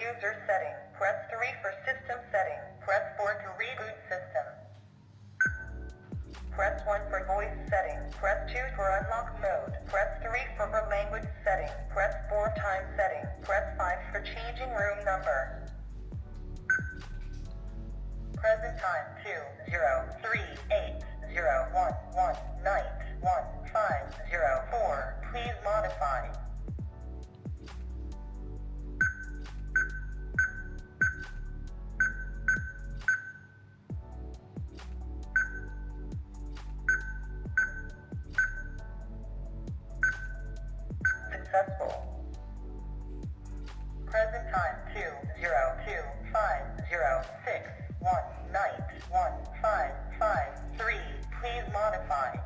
user setting. Press 3 for system setting. Press 4 to reboot system. Press 1 for voice setting. Press 2 for unlock mode. Press 3 for language setting. Press 4 time setting. Press 5 for changing room number. Present time 2038011911504. Please modify. Successful. Present time 2025061911553. Please modify.